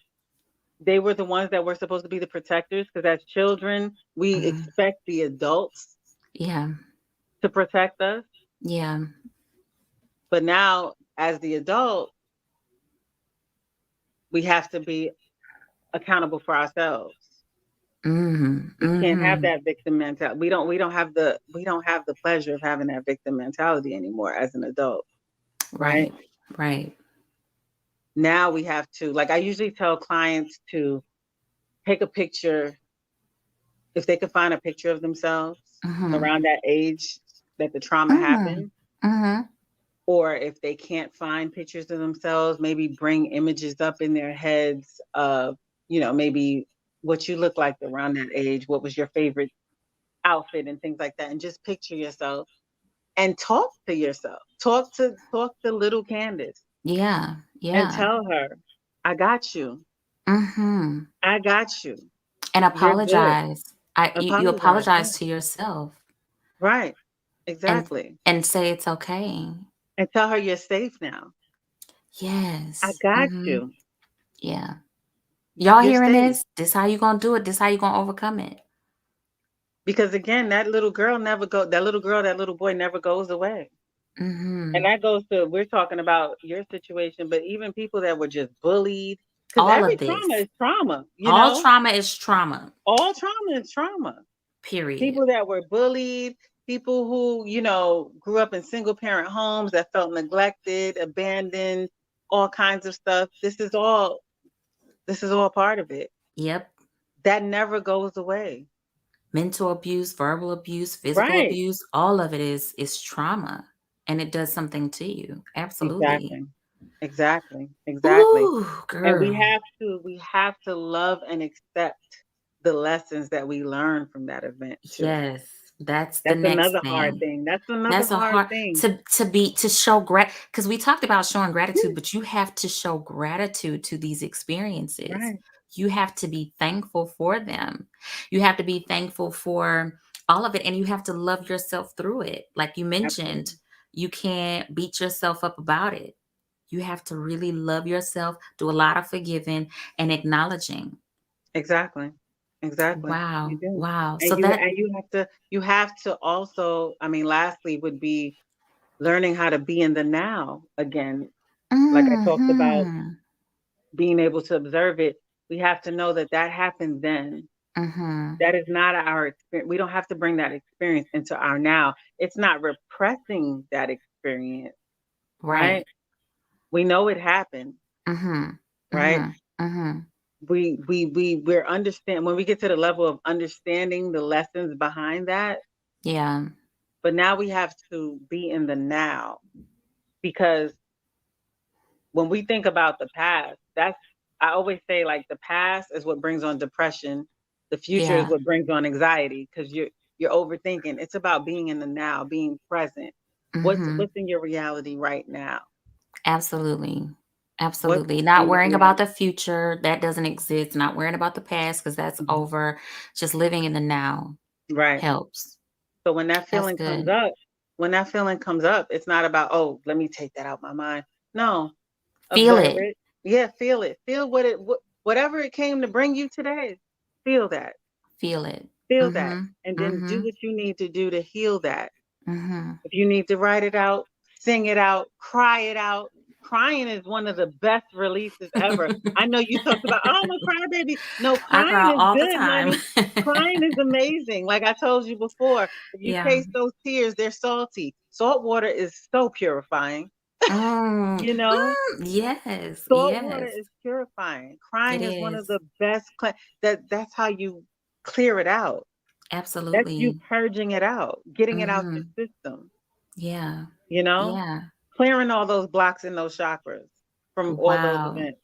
they were the ones that were supposed to be the protectors. Because as children, we Mhm. expect the adults Yeah. to protect us. Yeah. But now, as the adult, we have to be accountable for ourselves. Mhm. We can't have Mhm. that victim mentality. We don't have the pleasure of having that victim mentality anymore as an adult, right? Right. Right. Now we have to, like I usually tell clients to take a picture if they could find a picture of themselves Mhm. around that age that the trauma Mhm. happened, Mhm. or if they can't find pictures of themselves, maybe bring images up in their heads of, maybe what you look like around that age, what was your favorite outfit and things like that, and just picture yourself and talk to yourself. Talk to little Candace Yeah. and Yeah. tell her, I got you. Mhm. I got you. And You're good. apologize. You Apologize. Yeah. apologize to yourself Right. and Exactly. say it's okay. And tell her you're safe now. I Yes. got Mhm. you. Yeah. Y'all You're hearing safe. this? This how you gonna do it. This how you gonna overcome it. Because again, that little girl, that little boy never goes away. And Mhm. that goes to, we're talking about your situation, but even people that were just bullied, because All every of trauma this. is trauma, All trauma is trauma. all trauma is trauma. Period. People that were bullied, people who, grew up in single parent homes that felt neglected, abandoned, all kinds of stuff. This is all part of it. Yep. That never goes away. Mental abuse, verbal abuse, physical Right. abuse, all of it is trauma and it does something to you. Absolutely. Exactly. Exactly. Exactly. Ooh, And girl. we have to love and accept the lessons that we learn from that event too. Yes. That's the That's next another hard thing. thing. That's another That's a hard hard thing. to show because we talked about showing gratitude, but you have to show gratitude to these experiences. Right. You have to be thankful for them. You have to be thankful for all of it, and you have to love yourself through it. Like you mentioned, Absolutely. you can't beat yourself up about it. You have to really love yourself, do a lot of forgiving and acknowledging. Exactly. Exactly. You Wow. do. Wow. And So that you have to also, I mean, lastly would be learning how to be in the now again. Like I talked about mhm. being able to observe it, we have to know that that happens then. Mhm. That is not our experience. We don't have to bring that experience into our now. It's not repressing that experience, right? Right. We know it happened, Mhm. right? Mhm. Mhm. We're understand when we get to the level of understanding the lessons behind that, Yeah. but now we have to be in the now because when we think about the past, that's I always say like the past is what brings on depression. The future is Yeah. what brings on anxiety because you're overthinking. It's about being in the now, being present. Mhm. What's in your reality right now? Absolutely. What's Absolutely. Not in your worrying about reality? the future, that doesn't exist. Not worrying about the past because that's Mhm. over. Just living in the now Right. helps. So when that That's feeling comes good. up, it's not about, oh, let me take that out my mind. No, Feel observe it. it. Yeah, feel it. Feel whatever it came to bring you today. Feel that. Feel it. Feel that. Mhm. And then do Mhm. what you need to do to heal that. Mhm. If you need to write it out, sing it out, cry it out. Crying is one of the best releases ever. I know you talked about, oh, I'm a crybaby. No, I crying cry is all the good, time. honey. Crying is amazing. Like I told you before, if you Yeah. taste those tears, they're salty. Salt water is so purifying. Mm. You know, Yes. salt water Yes. is purifying. It Crying is one of is. the best. That's how you clear it out. That's you Absolutely. purging it out, getting it out your Mhm. system, Yeah. you know? Yeah. Clearing all those blocks in those chakras from all those Wow. events.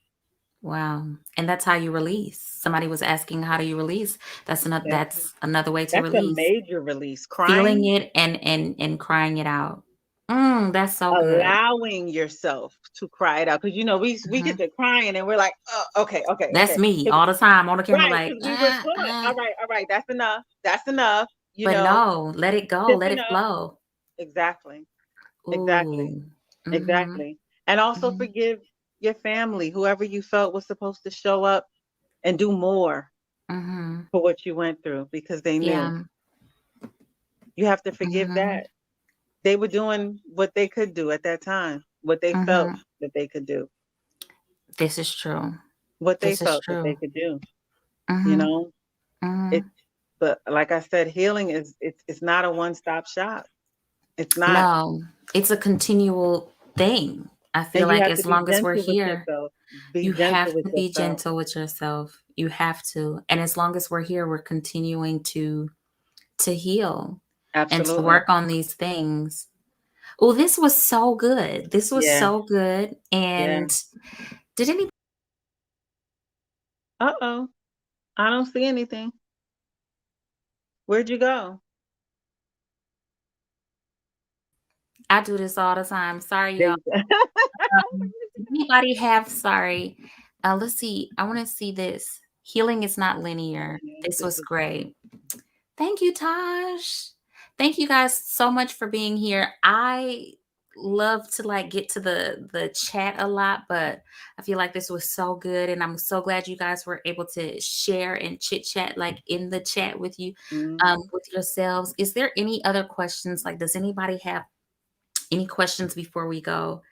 Wow. And that's how you release. Somebody was asking, how do you release? That's That's another way to that's a release. major release. Feeling Crying, it and crying it out. That's so good. allowing yourself to cry it out. Because we get Mhm. to crying and we're like, oh, okay, okay, That's okay. me 'Cause- all the time on the camera, Right, like, because we were taught, all right, that's enough. That's enough, but no, let it go, let tipping it up. flow. Exactly. Exactly. Ooh. Mhm. Exactly. And also Mhm. forgive your family, whoever you felt was supposed to show up and do more Mhm. for what you went through because they knew. Yeah. You have to forgive Mhm. that. They were doing what they could do at that time, what they felt Mhm. that they could do, This is true. what they This is felt that true. they could do, you Mhm. know? It Mhm. but like I said, healing is it's not a one-stop shop. It's not. No, it's a continual thing. I And feel you like have to as be long as we're gentle with here, yourself. Be you gentle have with to be yourself. gentle with yourself. You have to. And as long as we're here, we're continuing to heal and to Absolutely. work on these things. Oh, this was so good. This was Yeah. so good. Yeah. And did any Uh-oh. I don't see anything. Where'd you go? I do this all the time. Sorry, There y'all. you go. Did anybody have sorry? Let's see. I want to see this. Healing is not linear. This This was is great. Thank you, Tosh. Thank you guys so much for being here. I love to like get to the chat a lot, but I feel like this was so good and I'm so glad you guys were able to share and chit chat like in the chat with you mhm. with yourselves. Is there any other questions? Like does anybody have any questions before we go?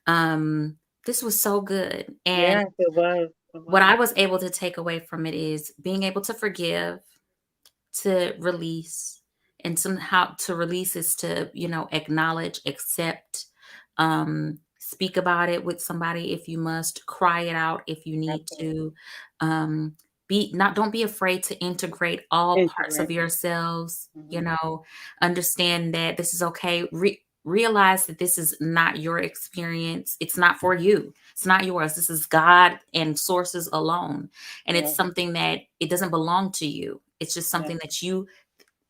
Um this was so good. And Yes, it was. It what was. I was able to take away from it is being able to forgive, to release, and somehow to release is to acknowledge, accept, speak about it with somebody if you must, cry it out if you need Absolutely. to, um be not don't be afraid to integrate all parts of Integrate. yourselves, Mhm. understand that this is okay. Realize that this is not your experience. It's not for you. It's not yours. This is God and sources alone. And it's Yes, something that it doesn't belong to you. It's just yes, something that you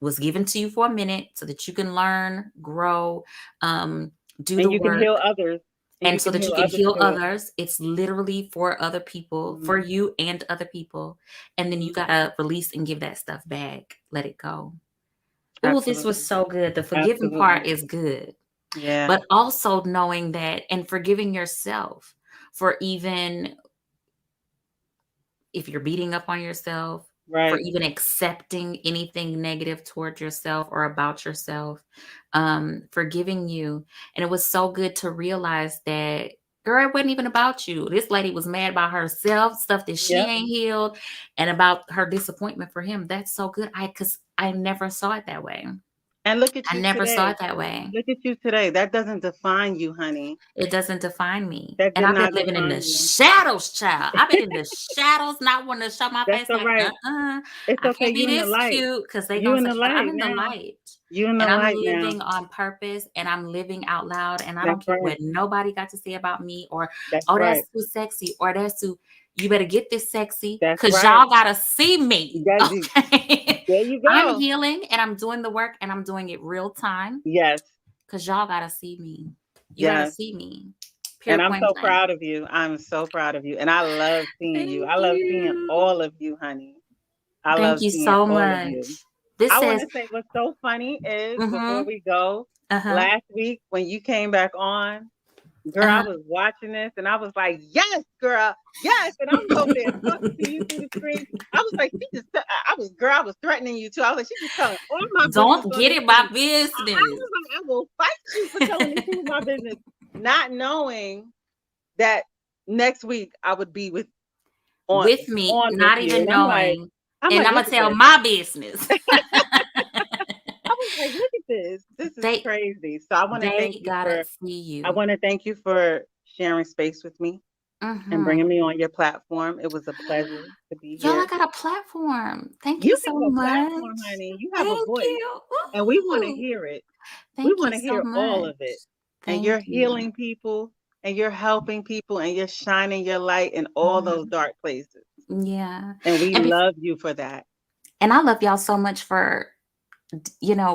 was given to you for a minute so that you can learn, grow, do And the you can work, heal others. And you and so can that heal you can others heal through it. others. It's literally for other people, for Mhm. you and other people. And then you Mhm. gotta release and give that stuff back. Let it go. Oh, this was Absolutely. so good. The forgiving part Absolutely. is good. Yeah. But also knowing that and forgiving yourself for even if you're beating up on yourself, for Right. even accepting anything negative toward yourself or about yourself, forgiving you. And it was so good to realize that, girl, it wasn't even about you. This lady was mad about herself, stuff that she Yep. ain't healed, and about her disappointment for him. That's so good. Because I never saw it that way. And look at I you never saw today. it that way. Look at you today. That doesn't define you, honey. It doesn't define me. That And did I've been not living in the define you. shadows, child. I've been in the shadows, not wanting to show my That's face all like, right. It's I okay. can't be You in the this light. cute because they You gonna in say, the but I'm light in the now. light You in the and I'm light now. living on purpose and I'm living out loud and I That's don't care right. what nobody got to say about me or, That's oh, right. that's too sexy or that's too, you better get this sexy That's because right. y'all gotta see me. You got you. Okay. There you I'm go. healing and I'm doing the work and I'm doing it real time Yes. because y'all gotta see me. You gotta Yes. see me. And Period, I'm point so blank. proud of you. I'm so proud of you. And I love seeing you. Thank I love seeing you. all of you, honey. I Thank love you seeing so all of much. you. This I want says, to say what's so funny is before mm-hmm, we go, uh-huh, last week when you came back on, girl, I uh-huh. was watching this and I was like, yes, girl, yes. And I was over there talking to you through the screen. I was like, I was threatening you too. I was like, she just telling all my business Don't on get the it my screen. I business. was like, I will fight you for telling the people my business, not knowing that next week I would be on With me, with not you. even And knowing. I'm And like, I'm look gonna at tell this. my business. I was like, look at this. This is they crazy. So I want to thank they you gotta for see I you. want to thank you for sharing space with me and Mm-hmm. bringing me on your platform. It was a pleasure to be Y'all, I here. got a platform. Thank you You so have a much. platform, honey. You have a Thank voice, you. and we want to Ooh. hear it. We Thank want you to so hear all much. of it. And you're Thank you. healing people, and you're helping people, and you're shining your light in all those Mhm. dark places. Yeah. And we And love you for that. and I love y'all so much for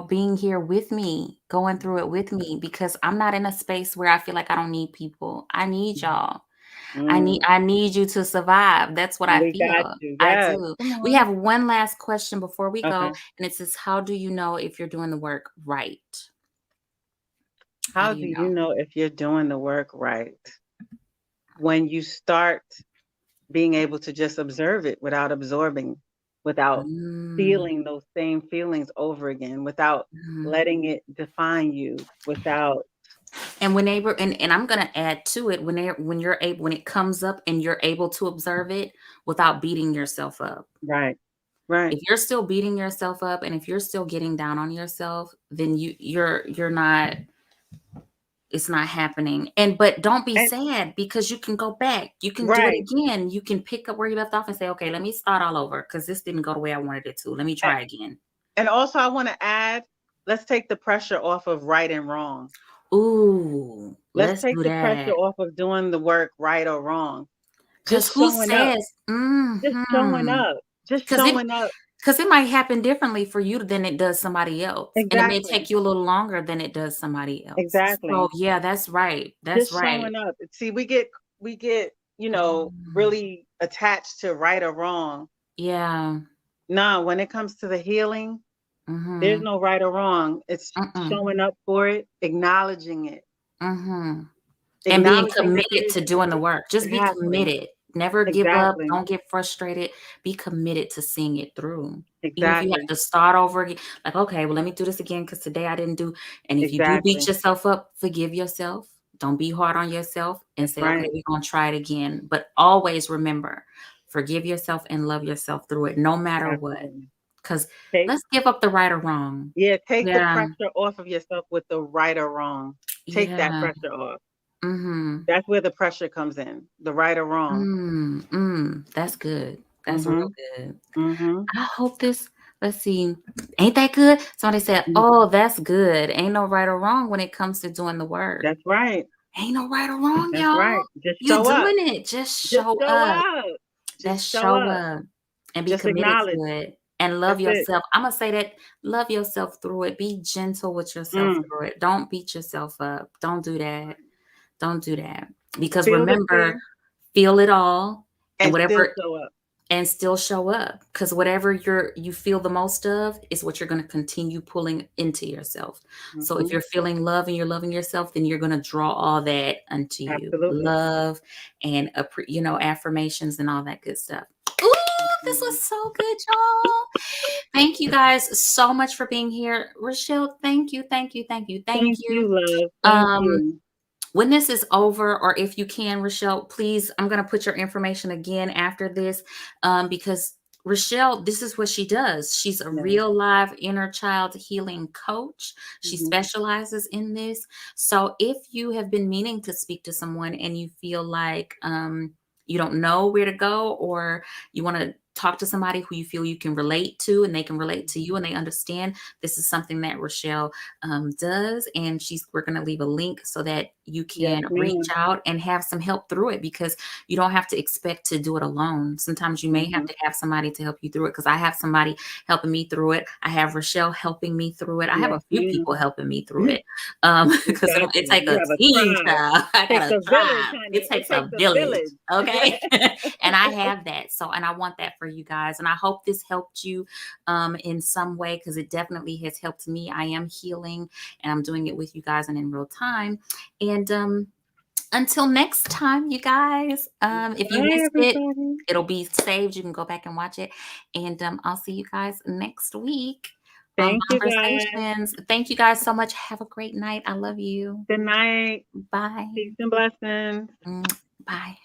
being here with me, going through it with me because I'm not in a space where I feel like I don't need people. I need y'all. Mm, I need you to survive. That's what I we got feel. you. I Yes. do. Come We on. have one last question before we go, Okay. and it says, how do you know if you're doing the work right? How How do you do you know? know if you're doing the work right? When you start being able to just observe it without absorbing, without Mm, feeling those same feelings over again, without mhm. letting it define you, without And when they were, and I'm gonna add to it when you're able when it comes up and you're able to observe it without beating yourself up. right, right. If you're still beating yourself up and if you're still getting down on yourself, then you're not, it's not happening. And but don't be And sad because you can go back. You can do it right. again. You can pick up where you left off and say, okay, let me start all over because this didn't go the way I wanted it to. Let me a- try again. And also I want to add, let's take the pressure off of right and wrong. Ooh, Let's let's take do the pressure that. off of doing the work right or wrong. Cause Just who showing up. says, Just showing mm-hmm. up. Just Cause it showing up. Because it might happen differently for you than it does somebody else, and it may Exactly. take you a little longer than it does somebody else. So, Exactly. yeah, that's right. That's Just right. showing up. See, we get, Mm. really attached to right or wrong. Yeah. Nah, when it comes to the healing, there's Mhm. no right or wrong. It's Mm-mm. showing up for it, acknowledging it, Mhm. And being acknowledging that committed to doing the it work. Just be exactly, committed. Never give up. exactly, Don't get frustrated. Be committed to seeing it through. Even if you have exactly, to start over again, like, okay, well, let me do this again because today I didn't do. And if you do beat exactly. yourself up, forgive yourself. Don't be hard on yourself and That's say, okay, right. we're going to try it again. But always remember, forgive yourself and love yourself through it, no matter what. Absolutely. Because Take let's give up the right or wrong. take the Yeah. pressure off of yourself with the right or wrong. Take that Yeah. pressure off. Mm-hmm. That's where the pressure comes in. The right or wrong. That's good. That's real Mhm. good. Mhm. I hope this, let's see, ain't that good? Somebody said, Mm, oh, that's good. Ain't no right or wrong when it comes to doing the work. that's right. Ain't no right or wrong, That's y'all. right. Just You show up. doing it. Just Just show show up. up. Just Just show show up. up and be Just committed acknowledge. to it and love That's it. yourself. I'm gonna say that, love yourself through it. Be gentle with yourself through it. Don't beat yourself up. Don't do that. Don't do that. Because Feel the remember, fear feel it all, and and still whatever, show up. and still show up, because whatever you feel the most of is what you're going to continue pulling into yourself. So if you're feeling love and you're loving yourself, then you're going to draw all that unto you. Absolutely. Love and affirmations and all that good stuff. Ooh, this was so good, y'all. Thank you guys so much for being here. Rachele, thank you. Thank you, love. Thank you. When this is over, or if you can, Rachele, please, I'm going to put your information again after this, because Rachele, this is what she does. She's a real live inner child healing coach. She specializes in this. So if you have been meaning to speak to someone and you feel like you don't know where to go, or you want to talk to somebody who you feel you can relate to and they can relate to you and they understand, this is something that Rachele does. And we're going to leave a link so that you can reach out and have some help through it, because you don't have to expect to do it alone. Sometimes you may have to have somebody to help you through it, because I have somebody helping me through it. I have Rachele helping me through it. I have a few people helping me through it, because it takes a team, child. I got a tribe. It takes a village. Okay. And I have that. So, and I want that for you guys. And I hope this helped you in some way, because it definitely has helped me. I am healing and I'm doing it with you guys and in real time. And until next time, you guys, if you missed it, it'll be saved. You can go back and watch it. And I'll see you guys next week on Conversations. Thank you guys so much. Have a great night. I love you. Good night. Bye. Peace and blessings. Bye.